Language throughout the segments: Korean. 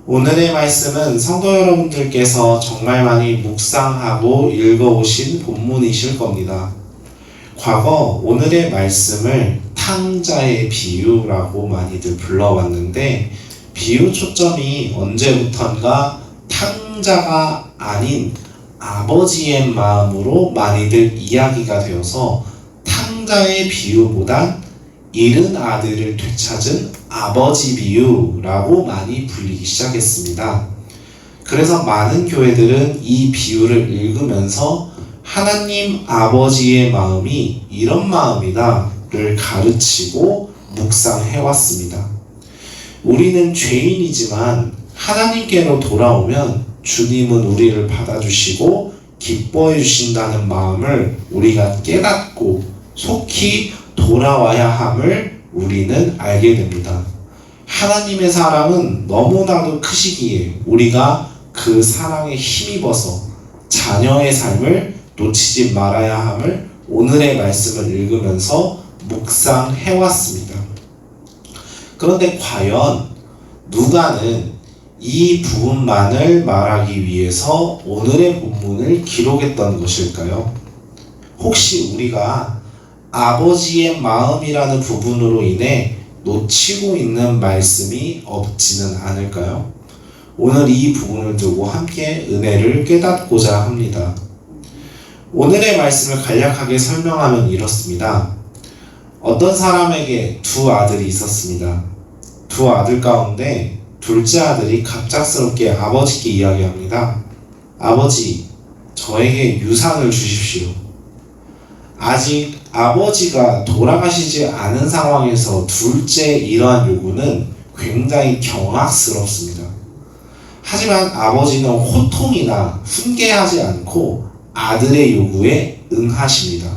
오늘의 말씀은 성도 여러분들께서 정말 많이 묵상하고 읽어오신 본문이실 겁니다. 과거 오늘의 말씀을 탕자의 비유라고 많이들 불러왔는데 비유 초점이 언제부턴가 탕자가 아닌 아버지의 마음으로 많이들 이야기가 되어서 탕자의 비유보단 잃은 아들을 되찾은 아버지 비유라고 많이 불리기 시작했습니다. 그래서 많은 교회들은 이 비유를 읽으면서 하나님 아버지의 마음이 이런 마음이다를 가르치고 묵상해왔습니다. 우리는 죄인이지만 하나님께로 돌아오면 주님은 우리를 받아주시고 기뻐해 주신다는 마음을 우리가 깨닫고 속히 돌아와야 함을 우리는 알게 됩니다. 하나님의 사랑은 너무나도 크시기에 우리가 그 사랑에 힘입어서 자녀의 삶을 놓치지 말아야 함을 오늘의 말씀을 읽으면서 묵상해왔습니다. 그런데 과연 누가는 이 부분만을 말하기 위해서 오늘의 본문을 기록했던 것일까요? 혹시 우리가 아버지의 마음이라는 부분으로 인해 놓치고 있는 말씀이 없지는 않을까요? 오늘 이 부분을 두고 함께 은혜를 깨닫고자 합니다. 오늘의 말씀을 간략하게 설명하면 이렇습니다. 어떤 사람에게 두 아들이 있었습니다. 두 아들 가운데 둘째 아들이 갑작스럽게 아버지께 이야기합니다. 아버지, 저에게 유산을 주십시오. 아직 아버지가 돌아가시지 않은 상황에서 둘째 이러한 요구는 굉장히 경악스럽습니다. 하지만 아버지는 호통이나 훈계하지 않고 아들의 요구에 응하십니다.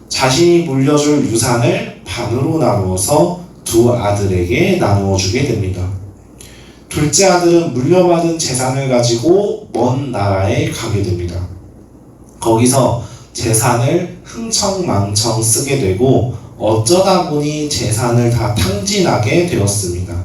자신이 물려줄 유산을 반으로 나누어서 두 아들에게 나누어 주게 됩니다. 둘째 아들은 물려받은 재산을 가지고 먼 나라에 가게 됩니다. 거기서 재산을 흥청망청 쓰게 되고 어쩌다 보니 재산을 다 탕진하게 되었습니다.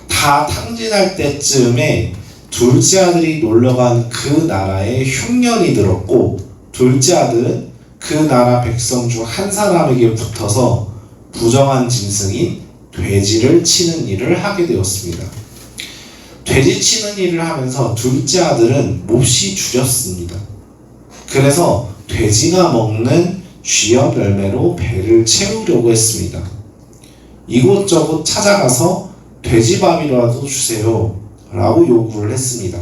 다 탕진할 때쯤에 둘째 아들이 놀러간 그 나라에 흉년이 들었고 둘째 아들은 그 나라 백성 중 한 사람에게 붙어서 부정한 짐승인 돼지를 치는 일을 하게 되었습니다. 돼지 치는 일을 하면서 둘째 아들은 몹시 줄였습니다. 그래서 돼지가 먹는 쥐엽 열매로 배를 채우려고 했습니다. 이곳저곳 찾아가서 돼지밥이라도 주세요 라고 요구를 했습니다.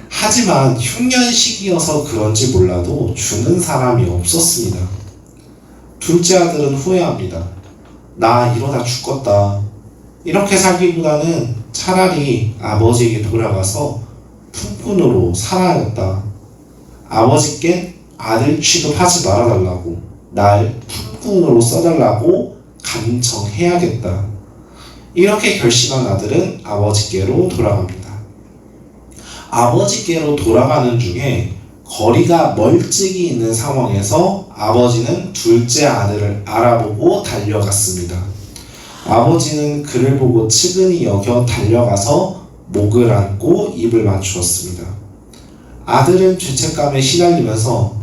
하지만 흉년 시기여서 그런지 몰라도 주는 사람이 없었습니다. 둘째 아들은 후회합니다. 나 이러다 죽겠다. 이렇게 살기보다는 차라리 아버지에게 돌아가서 품꾼으로 살아야겠다. 아버지께 아들 취급하지 말아달라고, 날 품꾼으로 써달라고 간청해야겠다. 이렇게 결심한 아들은 아버지께로 돌아갑니다. 아버지께로 돌아가는 중에 거리가 멀찍이 있는 상황에서 아버지는 둘째 아들을 알아보고 달려갔습니다. 아버지는 그를 보고 측은히 여겨 달려가서 목을 안고 입을 맞추었습니다. 아들은 죄책감에 시달리면서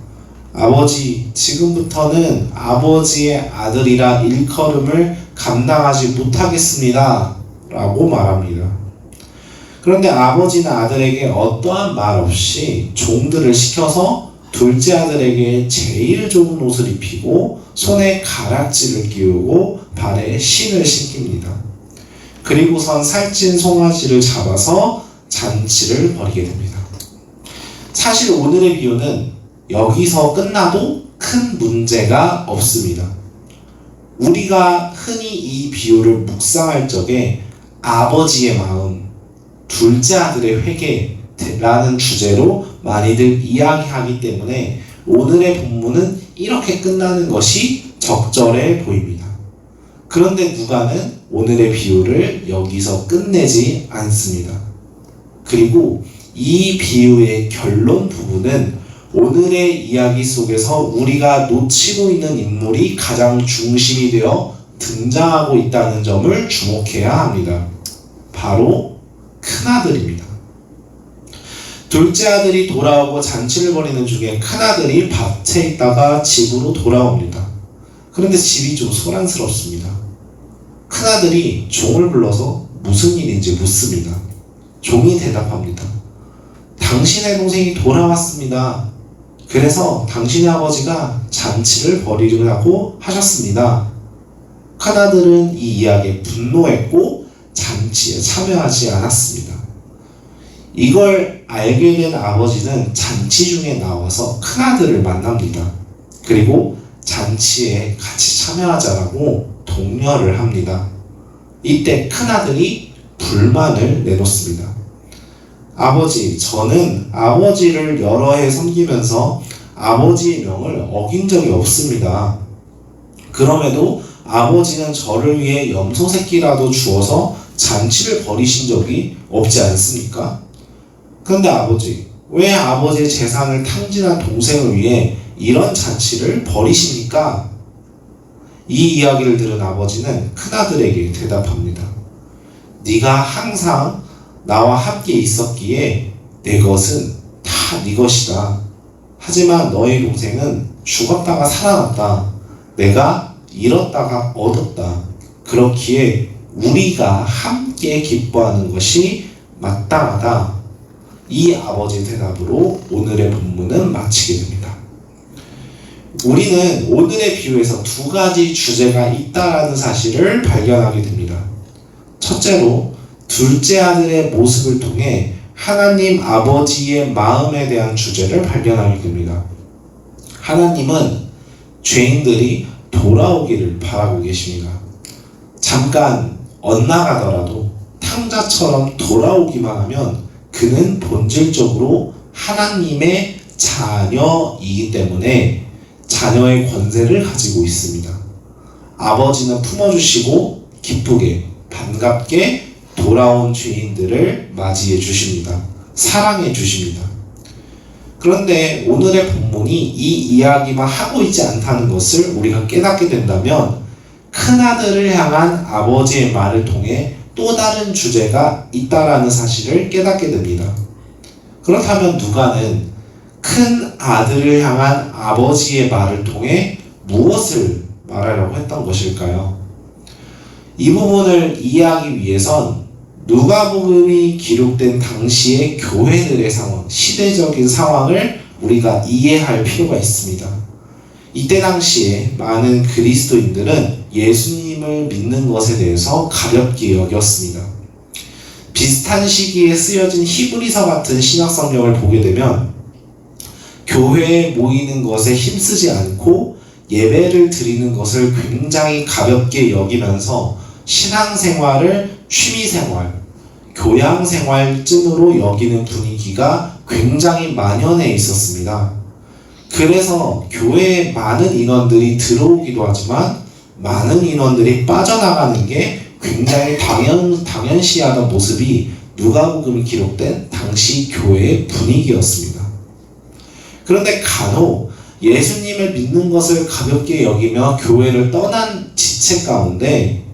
아버지, 지금부터는 아버지의 아들이라 일컬음을 감당하지 못하겠습니다 라고 말합니다. 그런데 아버지는 아들에게 어떠한 말 없이 종들을 시켜서 둘째 아들에게 제일 좋은 옷을 입히고 손에 가락지를 끼우고 발에 신을 신깁니다. 그리고선 살찐 송아지를 잡아서 잔치를 벌이게 됩니다. 사실 오늘의 비유는 여기서 끝나도 큰 문제가 없습니다. 우리가 흔히 이 비유를 묵상할 적에 아버지의 마음, 둘째 아들의 회개라는 주제로 많이들 이야기하기 때문에 오늘의 본문은 이렇게 끝나는 것이 적절해 보입니다. 그런데 누가는 오늘의 비유를 여기서 끝내지 않습니다. 그리고 이 비유의 결론 부분은 오늘의 이야기 속에서 우리가 놓치고 있는 인물이 가장 중심이 되어 등장하고 있다는 점을 주목해야 합니다. 바로 큰아들입니다. 둘째 아들이 돌아오고 잔치를 벌이는 중에 큰아들이 밭에 있다가 집으로 돌아옵니다. 그런데 집이 좀 소란스럽습니다. 큰아들이 종을 불러서 무슨 일인지 묻습니다. 종이 대답합니다. 당신의 동생이 돌아왔습니다. 그래서 당신의 아버지가 잔치를 벌이려고 하셨습니다. 큰아들은 이 이야기에 분노했고 잔치에 참여하지 않았습니다. 이걸 알게 된 아버지는 잔치 중에 나와서 큰아들을 만납니다. 그리고 잔치에 같이 참여하자라고 독려를 합니다. 이때 큰아들이 불만을 내놓습니다. 아버지, 저는 아버지를 여러 해 섬기면서 아버지의 명을 어긴 적이 없습니다. 그럼에도 아버지는 저를 위해 염소 새끼라도 주어서 잔치를 벌이신 적이 없지 않습니까? 그런데 아버지, 왜 아버지의 재산을 탕진한 동생을 위해 이런 잔치를 벌이십니까? 이 이야기를 들은 아버지는 큰아들에게 대답합니다. 네가 항상 나와 함께 있었기에 내 것은 다 네 것이다. 하지만 너의 동생은 죽었다가 살아났다. 내가 잃었다가 얻었다. 그렇기에 우리가 함께 기뻐하는 것이 마땅하다. 이 아버지의 대답으로 오늘의 본문은 마치게 됩니다. 우리는 오늘의 비유에서 두 가지 주제가 있다라는 사실을 발견하게 됩니다. 첫째로 둘째 아들의 모습을 통해 하나님 아버지의 마음에 대한 주제를 발견하게 됩니다. 하나님은 죄인들이 돌아오기를 바라고 계십니다. 잠깐 엇나가더라도 탕자처럼 돌아오기만 하면 그는 본질적으로 하나님의 자녀이기 때문에 자녀의 권세를 가지고 있습니다. 아버지는 품어주시고 기쁘게 반갑게 돌아온 죄인들을 맞이해 주십니다. 사랑해 주십니다. 그런데 오늘의 본문이 이 이야기만 하고 있지 않다는 것을 우리가 깨닫게 된다면 큰아들을 향한 아버지의 말을 통해 또 다른 주제가 있다라는 사실을 깨닫게 됩니다. 그렇다면 누가는 큰 아들을 향한 아버지의 말을 통해 무엇을 말하려고 했던 것일까요? 이 부분을 이해하기 위해선 누가복음이 기록된 당시의 교회들의 상황, 시대적인 상황을 우리가 이해할 필요가 있습니다. 이때 당시에 많은 그리스도인들은 예수님을 믿는 것에 대해서 가볍게 여겼습니다. 비슷한 시기에 쓰여진 히브리서 같은 신약성경을 보게 되면 교회에 모이는 것에 힘쓰지 않고 예배를 드리는 것을 굉장히 가볍게 여기면서 신앙생활을 취미생활, 교양생활쯤으로 여기는 분위기가 굉장히 만연해 있었습니다. 그래서 교회에 많은 인원들이 들어오기도 하지만 많은 인원들이 빠져나가는 게 굉장히 당연시하던 모습이 누가복음이 기록된 당시 교회의 분위기였습니다. 그런데 간혹 예수님을 믿는 것을 가볍게 여기며 교회를 떠난 지체 가운데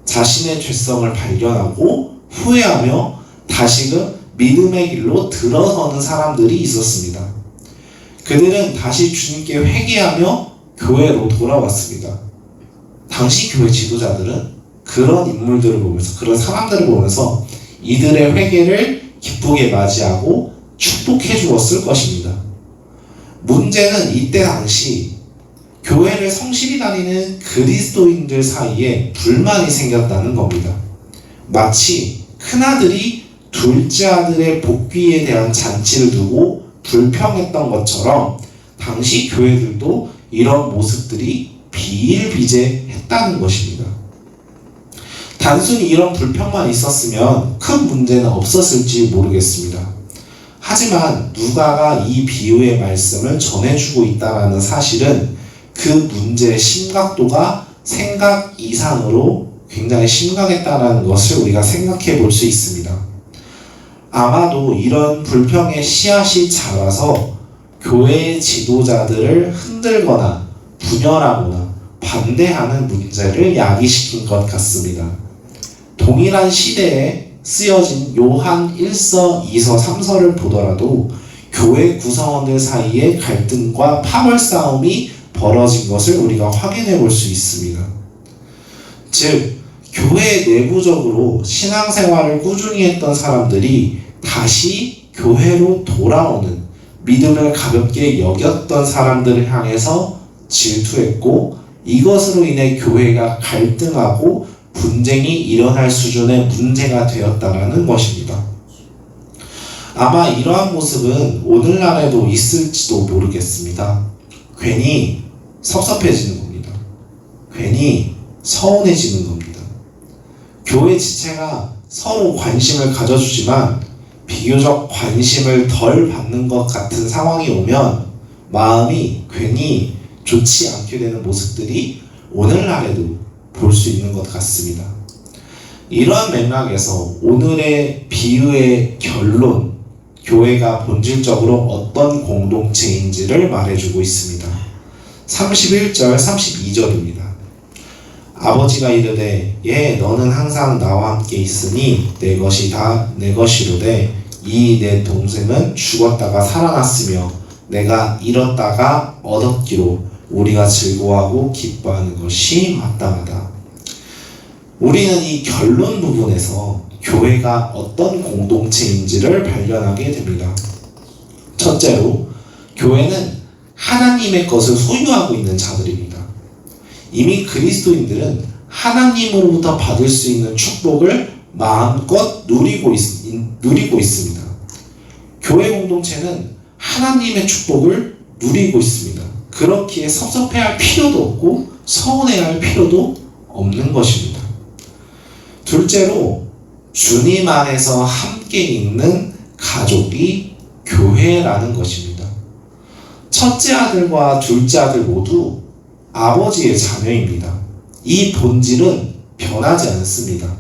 자신의 죄성을 발견하고 후회하며 다시금 믿음의 길로 들어서는 사람들이 있었습니다. 그들은 다시 주님께 회개하며 교회로 돌아왔습니다. 당시 교회 지도자들은 그런 인물들을 보면서, 그런 사람들을 보면서 이들의 회개를 기쁘게 맞이하고 축복해 주었을 것입니다. 문제는 이때 당시 교회를 성실히 다니는 그리스도인들 사이에 불만이 생겼다는 겁니다. 마치 큰아들이 둘째 아들의 복귀에 대한 잔치를 두고 불평했던 것처럼 당시 교회들도 이런 모습들이 비일비재했다는 것입니다. 단순히 이런 불평만 있었으면 큰 문제는 없었을지 모르겠습니다. 하지만 누가가 이 비유의 말씀을 전해주고 있다는 사실은 그 문제의 심각도가 생각 이상으로 굉장히 심각했다는 것을 우리가 생각해 볼 수 있습니다. 아마도 이런 불평의 씨앗이 자라서 교회의 지도자들을 흔들거나 분열하거나 반대하는 문제를 야기시킨 것 같습니다. 동일한 시대에 쓰여진 요한 1서, 2서, 3서를 보더라도 교회 구성원들 사이에 갈등과 파벌 싸움이 벌어진 것을 우리가 확인해 볼 수 있습니다. 즉, 교회 내부적으로 신앙생활을 꾸준히 했던 사람들이 다시 교회로 돌아오는, 믿음을 가볍게 여겼던 사람들을 향해서 질투했고, 이것으로 인해 교회가 갈등하고 분쟁이 일어날 수준의 문제가 되었다라는 것입니다. 아마 이러한 모습은 오늘날에도 있을지도 모르겠습니다. 괜히 섭섭해지는 겁니다. 괜히 서운해지는 겁니다. 교회 지체가 서로 관심을 가져주지만 비교적 관심을 덜 받는 것 같은 상황이 오면 마음이 괜히 좋지 않게 되는 모습들이 오늘날에도 볼 수 있는 것 같습니다. 이러한 맥락에서 오늘의 비유의 결론, 교회가 본질적으로 어떤 공동체인지를 말해주고 있습니다. 31절, 32절입니다. 아버지가 이르되 너는 항상 나와 함께 있으니 내 것이 다 내 것이로되 이 내 동생은 죽었다가 살아났으며 내가 잃었다가 얻었기로 우리가 즐거워하고 기뻐하는 것이 마땅하다. 우리는 이 결론 부분에서 교회가 어떤 공동체인지를 발견하게 됩니다. 첫째로, 교회는 하나님의 것을 소유하고 있는 자들입니다. 이미 그리스도인들은 하나님으로부터 받을 수 있는 축복을 마음껏 누리고 있습니다. 교회 공동체는 하나님의 축복을 누리고 있습니다. 그렇기에 섭섭해할 필요도 없고 서운해할 필요도 없는 것입니다. 둘째로, 주님 안에서 함께 있는 가족이 교회라는 것입니다. 첫째 아들과 둘째 아들 모두 아버지의 자녀입니다. 이 본질은 변하지 않습니다.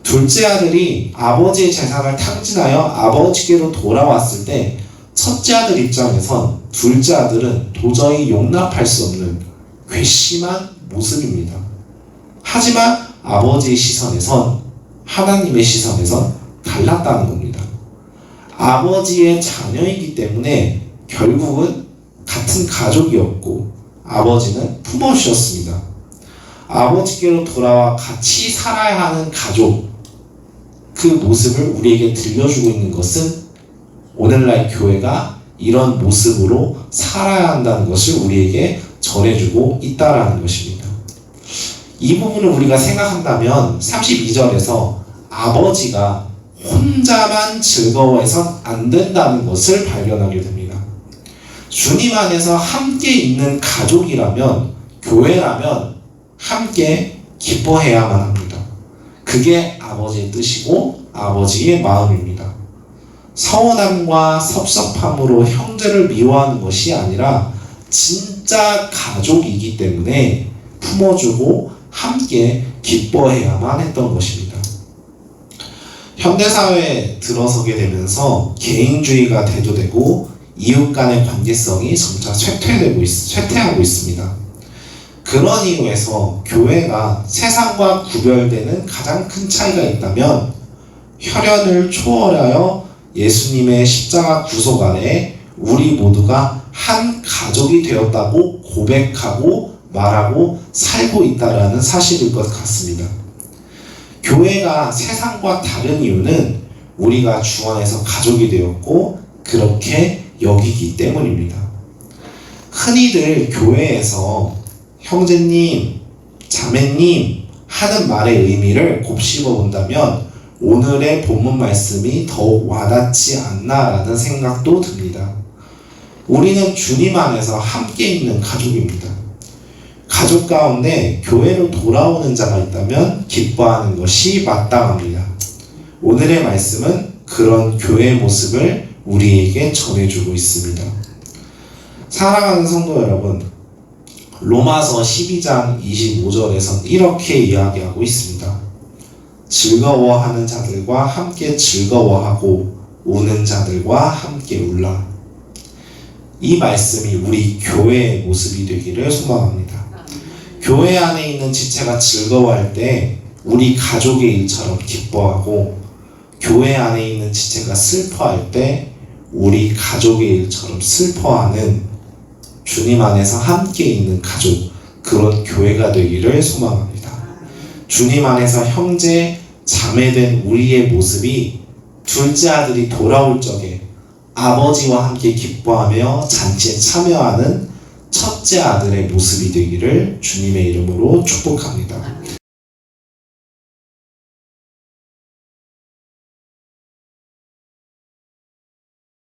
둘째 아들이 아버지의 재산을 탕진하여 아버지께로 돌아왔을 때 첫째 아들 입장에선 둘째 아들은 도저히 용납할 수 없는 괘씸한 모습입니다. 하지만 아버지의 시선에선, 하나님의 시선에선 달랐다는 겁니다. 아버지의 자녀이기 때문에 결국은 같은 가족이었고 아버지는 품어주셨습니다. 아버지께로 돌아와 같이 살아야 하는 가족, 그 모습을 우리에게 들려주고 있는 것은 오늘날 교회가 이런 모습으로 살아야 한다는 것을 우리에게 전해주고 있다라는 것입니다. 이 부분을 우리가 생각한다면 32절에서 아버지가 혼자만 즐거워해선 안 된다는 것을 발견하게 됩니다. 주님 안에서 함께 있는 가족이라면, 교회라면 함께 기뻐해야만 합니다. 그게 아버지의 뜻이고 아버지의 마음입니다. 서운함과 섭섭함으로 형제를 미워하는 것이 아니라 진짜 가족이기 때문에 품어주고 함께 기뻐해야만 했던 것입니다. 현대사회에 들어서게 되면서 개인주의가 대두되고 이웃 간의 관계성이 점차 쇠퇴하고 있습니다. 그런 이유에서 교회가 세상과 구별되는 가장 큰 차이가 있다면 혈연을 초월하여 예수님의 십자가 구속 아래 우리 모두가 한 가족이 되었다고 고백하고 말하고 살고 있다라는 사실일 것 같습니다. 교회가 세상과 다른 이유는 우리가 주 안에서 가족이 되었고 그렇게 여기기 때문입니다. 흔히들 교회에서 형제님, 자매님 하는 말의 의미를 곱씹어 본다면 오늘의 본문 말씀이 더욱 와닿지 않나라는 생각도 듭니다. 우리는 주님 안에서 함께 있는 가족입니다. 가족 가운데 교회로 돌아오는 자가 있다면 기뻐하는 것이 마땅합니다. 오늘의 말씀은 그런 교회의 모습을 우리에게 전해주고 있습니다. 사랑하는 성도 여러분, 로마서 12장 25절에서 이렇게 이야기하고 있습니다. 즐거워하는 자들과 함께 즐거워하고 우는 자들과 함께 울라. 이 말씀이 우리 교회의 모습이 되기를 소망합니다. 교회 안에 있는 지체가 즐거워할 때 우리 가족의 일처럼 기뻐하고 교회 안에 있는 지체가 슬퍼할 때 우리 가족의 일처럼 슬퍼하는 주님 안에서 함께 있는 가족, 그런 교회가 되기를 소망합니다. 주님 안에서 형제, 자매된 우리의 모습이 둘째 아들이 돌아올 적에 아버지와 함께 기뻐하며 잔치에 참여하는 첫째 아들의 모습이 되기를 주님의 이름으로 축복합니다.